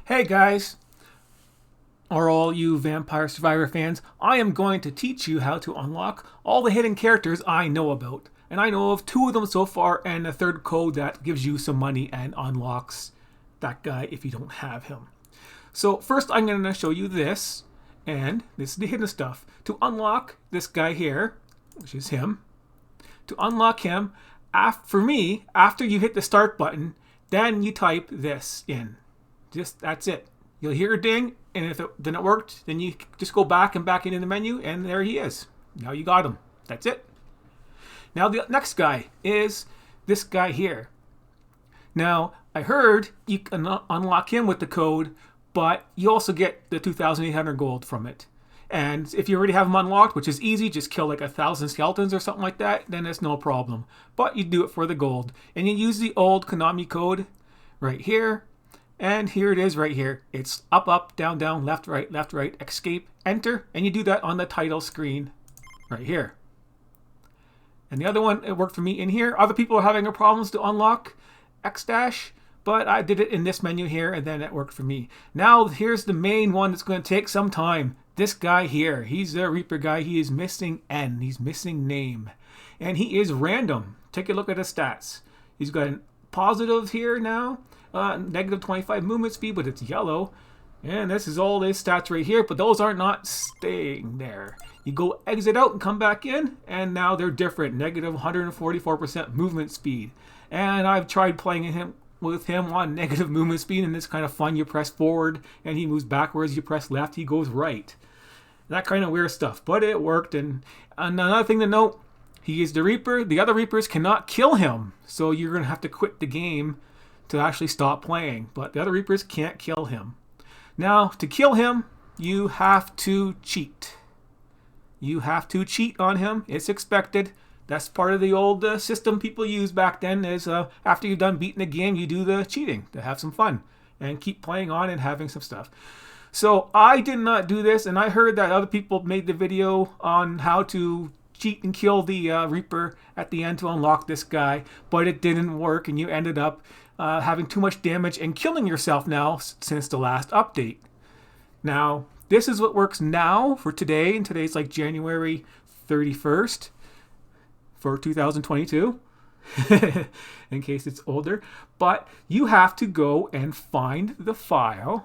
Hey guys, or all you Vampire Survivor fans, I am going to teach you how to unlock all the hidden characters I know about. And I know of two of them so far, and a third code that gives you some money and unlocks that guy if you don't have him. So first I'm going to show you this, and this is the hidden stuff. To unlock this guy here, which is him, to unlock him, for me, after you hit the start button, then you type this in. That's it. You'll hear a ding, and if it didn't work, then you just go back into the menu, and there he is. Now you got him. That's it. Now the next guy is this guy here. Now I heard you can unlock him with the code, but you also get the 2,800 gold from it. And if you already have him unlocked, which is easy, just kill like 1,000 skeletons or something like that, then it's no problem. But you do it for the gold, and you use the old Konami code right here. And here it is right here. It's up, up, down, down, left, right, escape, enter. And you do that on the title screen right here. And the other one, it worked for me in here. Other people are having problems to unlock Exdash, but I did it in this menu here, and then it worked for me. Now, here's the main one that's going to take some time. This guy here, he's the Reaper guy. He is missing N. He's missing name. And he is random. Take a look at his stats. He's got a positive here now. Negative 25 movement speed, but it's yellow. And this is all his stats right here, but those are not staying there. You go exit out and come back in, and now they're different. Negative 144% movement speed. And I've tried playing with him on negative movement speed, and it's kind of fun. You press forward, and he moves backwards. You press left, he goes right. That kind of weird stuff, but it worked. And another thing to note, he is the Reaper. The other Reapers cannot kill him, so you're going to have to quit the game to actually stop playing, but the other Reapers can't kill him. Now, to kill him, you have to cheat. You have to cheat on him. It's expected. That's part of the old system people used back then, is after you've done beating the game, you do the cheating to have some fun and keep playing on and having some stuff. So I did not do this, and I heard that other people made the video on how to cheat and kill the Reaper at the end to unlock this guy, but it didn't work, and you ended up having too much damage and killing yourself now since the last update. Now, this is what works now for today, and today's like January 31st for 2022, in case it's older. But you have to go and find the file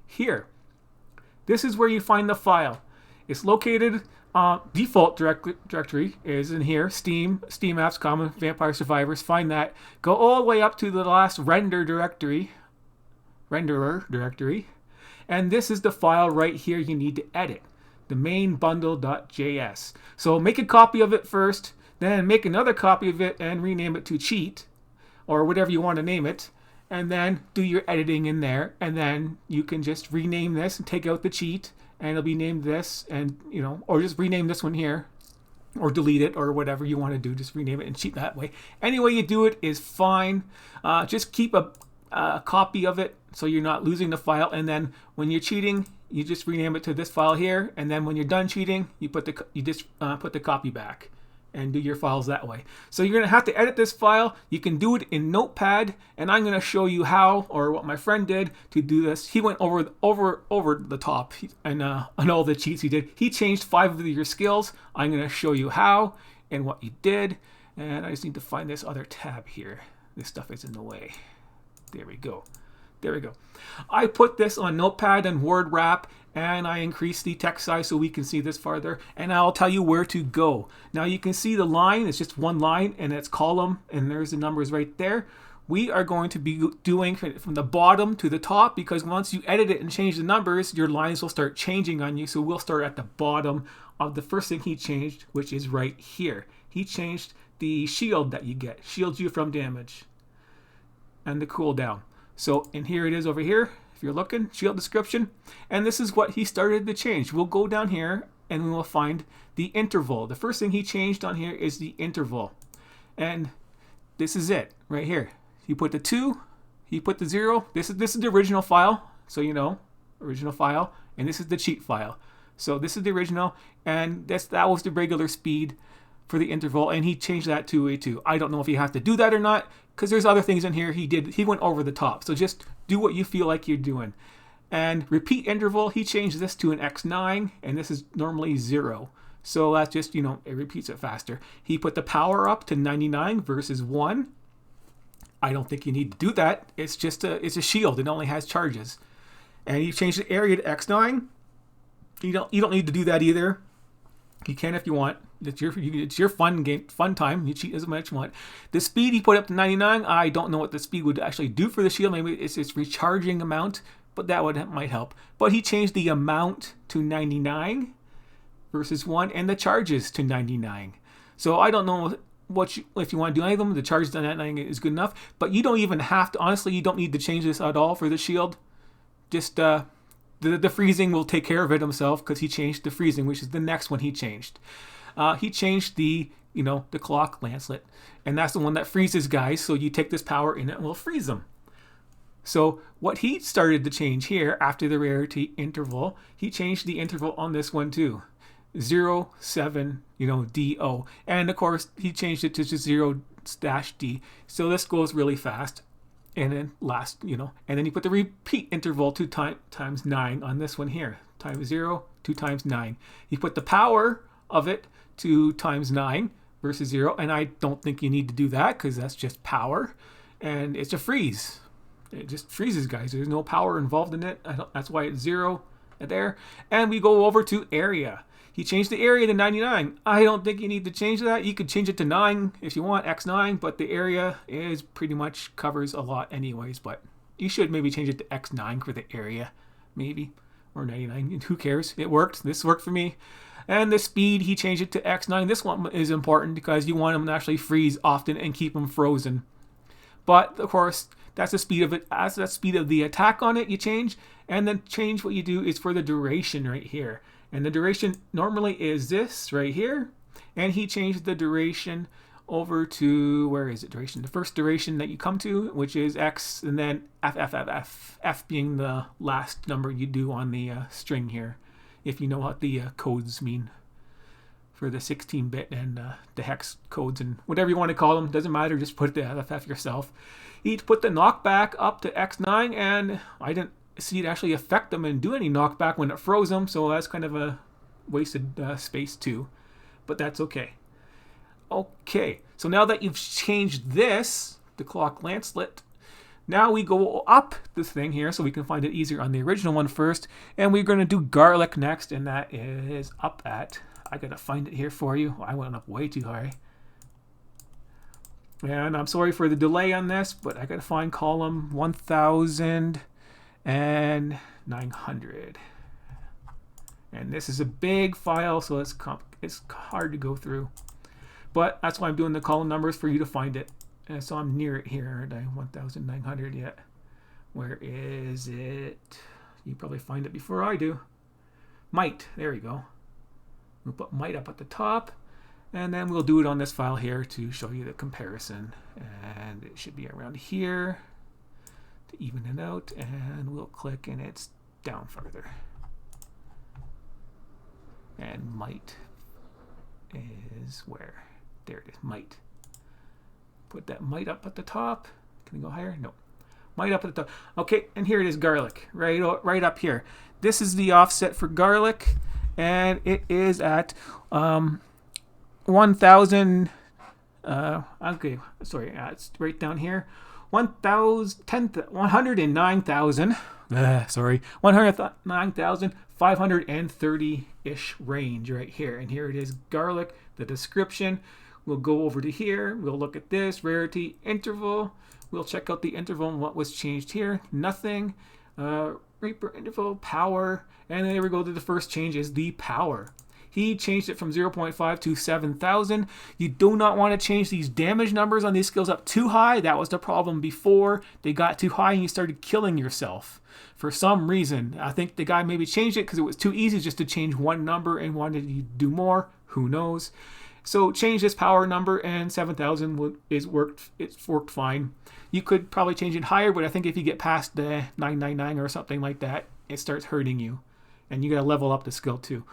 here. This is where you find the file. It's located, default directory is in here, Steam apps, common, Vampire Survivors. Find that. Go all the way up to the last renderer directory. And this is the file right here you need to edit. The main bundle.js. So make a copy of it first, then make another copy of it and rename it to cheat, or whatever you want to name it. And then do your editing in there. And then you can just rename this and take out the cheat, and it'll be named this, and or just rename this one here, or delete it, or whatever you want to do. Just rename it and cheat that way. Any way you do it is fine. Just keep a copy of it so you're not losing the file. And then when you're cheating, you just rename it to this file here. And then when you're done cheating, you put the copy back and do your files that way. So you're going to have to edit this file. You can do it in Notepad, and I'm going to show you how, or what my friend did to do this. He went over the top and all the cheats he did. He changed 5 of your skills. I'm going to show you how and what he did. And I just need to find this other tab here. This stuff is in the way. There we go. I put this on Notepad and Word Wrap, and I increased the text size so we can see this farther, and I'll tell you where to go. Now you can see the line, it's just one line, and it's column, and there's the numbers right there. We are going to be doing from the bottom to the top, because once you edit it and change the numbers, your lines will start changing on you. So we'll start at the bottom of the first thing he changed, which is right here. He changed the shield that you get, shields you from damage, and the cooldown. So, and here it is over here, if you're looking, shield description. And this is what he started to change. We'll go down here and we will find the interval. The first thing he changed on here is the interval. And this is it, right here. He put the 2, he put the 0. This is the original file, so original file. And this is the cheat file. So this is the original, and that was the regular speed for the interval, and he changed that to a 2. I don't know if you have to do that or not, because there's other things in here he went over the top. So just do what you feel like you're doing. And repeat interval, he changed this to an X9, and this is normally 0. So that's just, it repeats it faster. He put the power up to 99 versus 1. I don't think you need to do that. It's just it's a shield. It only has charges. And he changed the area to X9. You don't need to do that either. You can if you want. It's your fun time. You cheat as much as you want. The speed he put up to 99. I don't know what the speed would actually do for the shield. Maybe it's its recharging amount, but might help. But he changed the amount to 99 versus 1, and the charges to 99. So I don't know if you want to do any of them. The charges to 99 is good enough, but you don't even have to. Honestly, you don't need to change this at all for the shield. Just the freezing will take care of it himself, because he changed the freezing, which is the next one he changed. He changed the clock lancelet, and that's the one that freezes guys. So you take this power and it will freeze them. So what he started to change here after the rarity interval, he changed the interval on this one too. 0, 7, DO. And of course, he changed it to just 0-D. So this goes really fast. And then and then he put the repeat interval 2 times 9 on this one here. Times 0, 2 times 9. He put the power of it to times 9 versus 0. And I don't think you need to do that, because that's just power. And it's a freeze. It just freezes guys. There's no power involved in it. That's why it's 0 there. And we go over to area. He changed the area to 99. I don't think you need to change that. You could change it to 9 if you want, X9, but the area is pretty much covers a lot anyways. But you should maybe change it to X9 for the area, maybe, or 99. Who cares? It worked. This worked for me. And the speed, he changed it to X9. This one is important because you want him to actually freeze often and keep him frozen. But of course, that's the speed of it. As the speed of the attack on it, you change, and then change what you do is for the duration right here. And the duration normally is this right here. And he changed the duration over to, where is it, duration? The first duration that you come to, which is X, and then F. F being the last number you do on the string here, if you know what the codes mean for the 16-bit and the hex codes and whatever you want to call them. Doesn't matter, just put the FF yourself. He put the knockback up to X9, and I didn't see it actually affect them and do any knockback when it froze them, so that's kind of a wasted space too, but that's okay. Okay, so now that you've changed this, the clock lancelet, now we go up this thing here so we can find it easier on the original one first, and we're going to do garlic next, and that is up at, I gotta find it here for you. I went up way too high. And I'm sorry for the delay on this, but I gotta find column 1000 and 900. And this is a big file, so it's hard to go through. But that's why I'm doing the column numbers for you to find it. And so I'm near it here, aren't I? 1900 yet. Where is it? You probably find it before I do. Might. There we go. We'll put might up at the top. And then we'll do it on this file here to show you the comparison. And it should be around here to even it out, and we'll click and it's down farther. And might is where? There it is, might. Put that might up at the top. Can I go higher? No. Might up at the top. Okay, and here it is, garlic, right up here. This is the offset for garlic, and it is at 1000. Okay, sorry, it's right down here. 109,000. Sorry, 109,530-ish range right here. And here it is, garlic. The description. We'll go over to here. We'll look at this rarity interval. We'll check out the interval and what was changed here. Nothing. Reaper interval, power, and then we go to the first change is the power. He changed it from 0.5 to 7,000. You do not want to change these damage numbers on these skills up too high. That was the problem before. They got too high and you started killing yourself for some reason. I think the guy maybe changed it because it was too easy just to change one number and wanted you to do more. Who knows? So change this power number, and 7,000 it's worked fine. You could probably change it higher, but I think if you get past the 999 or something like that, it starts hurting you. And you got to level up the skill too.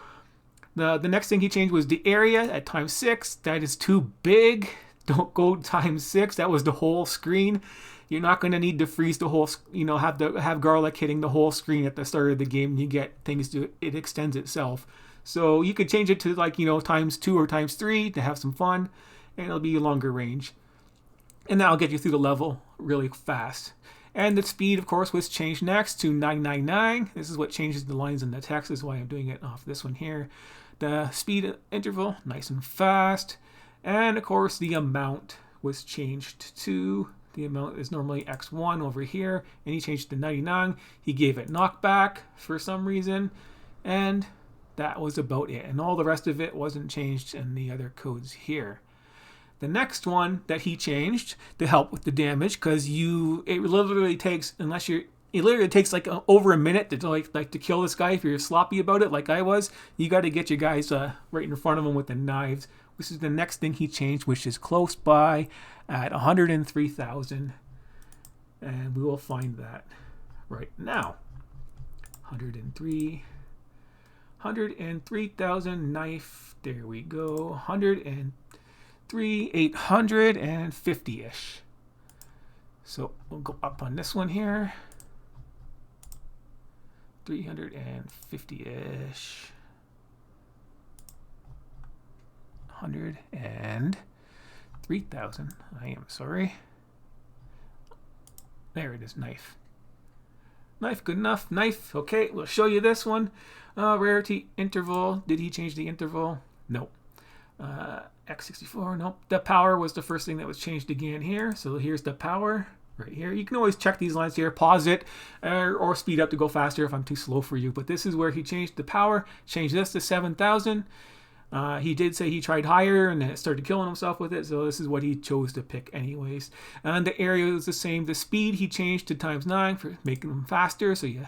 The next thing he changed was the area at ×6. That is too big. Don't go ×6. That was the whole screen. You're not going to need to freeze the whole, have garlic hitting the whole screen at the start of the game. And you get things to, it extends itself. So you could change it to like, ×2 or ×3 to have some fun, and it'll be a longer range. And that'll get you through the level really fast. And the speed, of course, was changed next to 999. This is what changes the lines in the text. This is why I'm doing it off this one here. The speed interval, nice and fast. And of course, the amount was changed to, the amount is normally X1 over here, and he changed it to 99. He gave it knockback for some reason, and that was about it. And all the rest of it wasn't changed in the other codes here. The next one that he changed to help with the damage, because it literally takes, it literally takes like over a minute to kill this guy if you're sloppy about it, like I was. You got to get your guys right in front of him with the knives. This is the next thing he changed, which is close by at 103,000, and we will find that right now. 103,000 knife. There we go. 850-ish. So we'll go up on this one here. 350-ish. 103,000. I am sorry. There it is. Knife. Knife, good enough. Knife. Okay, we'll show you this one. Rarity interval. Did he change the interval? Nope. X64, nope. The power was the first thing that was changed again here. So here's the power right here. You can always check these lines here, pause it, or speed up to go faster if I'm too slow for you. But this is where he changed the power, changed this to 7,000. He did say he tried higher and then it started killing himself with it. So this is what he chose to pick anyways. And the area was the same. The speed he changed to ×9 for making them faster. So yeah,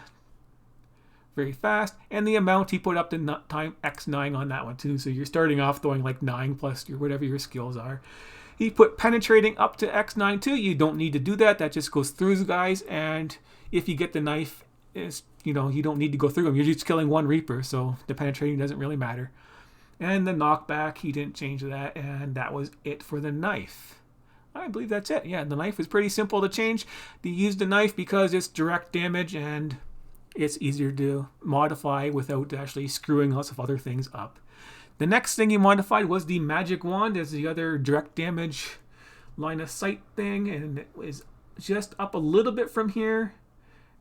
very fast. And the amount he put up to time X9 on that one too. So you're starting off throwing like 9 plus whatever your skills are. He put penetrating up to X9 too. You don't need to do that. That just goes through the guys. And if you get the knife, you don't need to go through them. You're just killing one Reaper. So the penetrating doesn't really matter. And the knockback, he didn't change that. And that was it for the knife. I believe that's it. Yeah, the knife is pretty simple to change. They use the knife because it's direct damage and it's easier to modify without actually screwing lots of other things up. The next thing he modified was the magic wand as the other direct damage line of sight thing, and it was just up a little bit from here.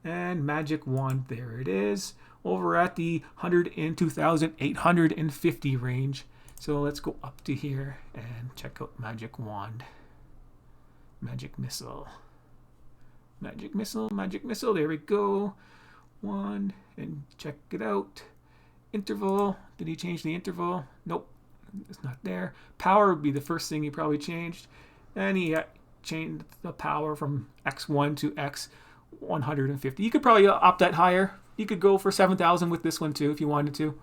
And magic wand, there it is, over at the 102,850 range. So let's go up to here and check out magic wand. Magic missile. Magic missile, magic missile, there we go. One, and check it out. Interval, did he change the interval? Nope, it's not there. Power would be the first thing he probably changed. And he changed the power from X1 to X150. You could probably up that higher. You could go for 7,000 with this one too if you wanted to.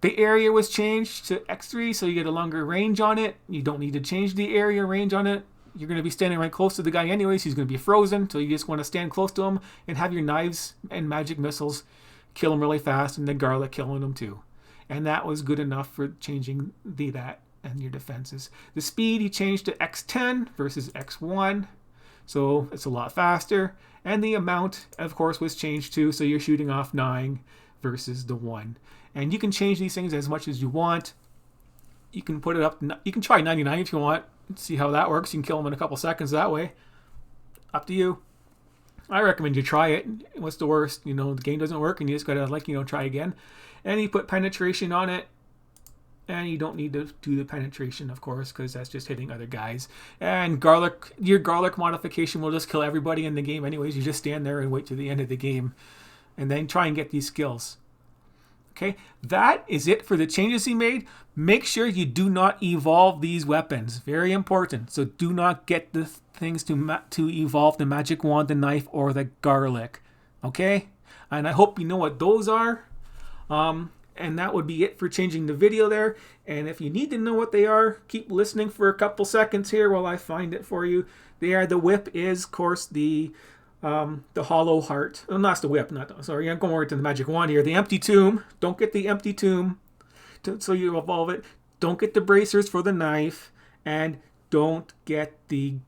The area was changed to X3, so you get a longer range on it. You don't need to change the area range on it. You're going to be standing right close to the guy anyways. He's going to be frozen, so you just want to stand close to him and have your knives and magic missiles kill him really fast, and the garlic killing him too. And that was good enough for changing that and your defenses. The speed he changed to X10 versus X1, so it's a lot faster. And the amount, of course, was changed too, so you're shooting off 9 versus the 1. And you can change these things as much as you want. You can put it up. You can try 99 if you want. See how that works. You can kill them in a couple seconds that way. Up to you. I recommend you try it. What's the worst? The game doesn't work and you just gotta try again. And you put penetration on it. And you don't need to do the penetration, of course, because that's just hitting other guys. And your garlic modification will just kill everybody in the game anyways. You just stand there and wait to the end of the game. And then try and get these skills. Okay, that is it for the changes he made. Make sure you do not evolve these weapons. Very important. So do not get the things to evolve the magic wand, the knife, or the garlic. Okay? And I hope you know what those are. And that would be it for changing the video there. And if you need to know what they are, keep listening for a couple seconds here while I find it for you. The whip is, of course, the hollow heart. Oh, not the whip. I'm going over to the magic wand here. The empty tomb. Don't get the empty tomb. so you evolve it. Don't get the bracers for the knife, and don't get the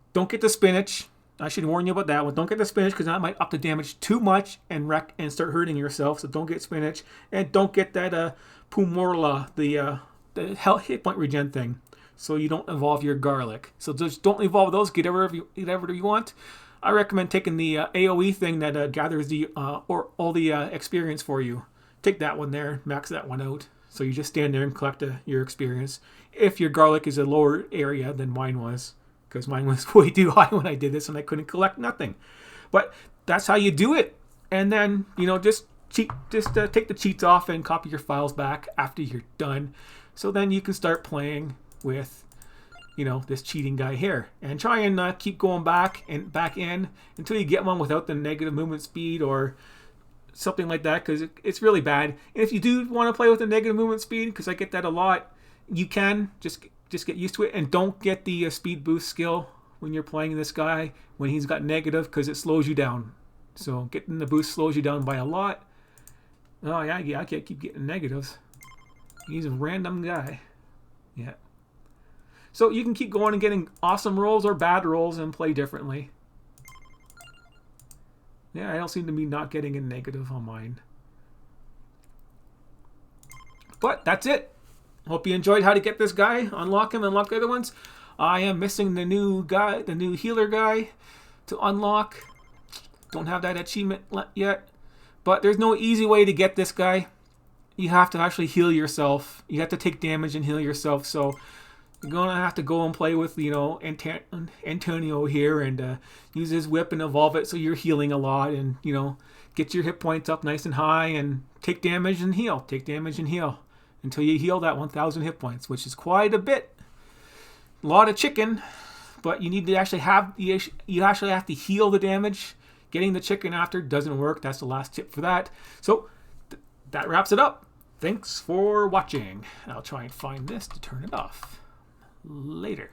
spinach. I should warn you about that one. Don't get the spinach because that might up the damage too much and wreck and start hurting yourself. So don't get spinach, and don't get that pumorla, the health hit point regen thing. So you don't evolve your garlic. So just don't evolve those. Get whatever you want. I recommend taking the AOE thing that gathers the or all the experience for you. Take that one there, max that one out. So you just stand there and collect your experience. If your garlic is a lower area than mine was, because mine was way too high when I did this and I couldn't collect nothing. But that's how you do it. And then, just take the cheats off and copy your files back after you're done. So then you can start playing with, this cheating guy here. And try and keep going back and back in until you get one without the negative movement speed or something like that, because it's really bad. And if you do want to play with the negative movement speed, because I get that a lot, you can just get used to it, and don't get the speed boost skill when you're playing this guy when he's got negative, because it slows you down. So getting the boost slows you down by a lot. Oh yeah, I can't keep getting negatives. He's a random guy. Yeah. So you can keep going and getting awesome rolls or bad rolls and play differently. Yeah, I don't seem to be not getting a negative on mine. But that's it. Hope you enjoyed how to get this guy, unlock him, unlock the other ones. I am missing the new guy, the new healer guy to unlock. Don't have that achievement yet. But there's no easy way to get this guy. You have to actually heal yourself. You have to take damage and heal yourself. So you're going to have to go and play with, Antonio here and use his whip and evolve it so you're healing a lot and, get your hit points up nice and high and take damage and heal. Take damage and heal until you heal that 1,000 hit points, which is quite a bit. A lot of chicken, but you need to actually you actually have to heal the damage. Getting the chicken after doesn't work. That's the last tip for that. So that wraps it up. Thanks for watching. I'll try and find this to turn it off later.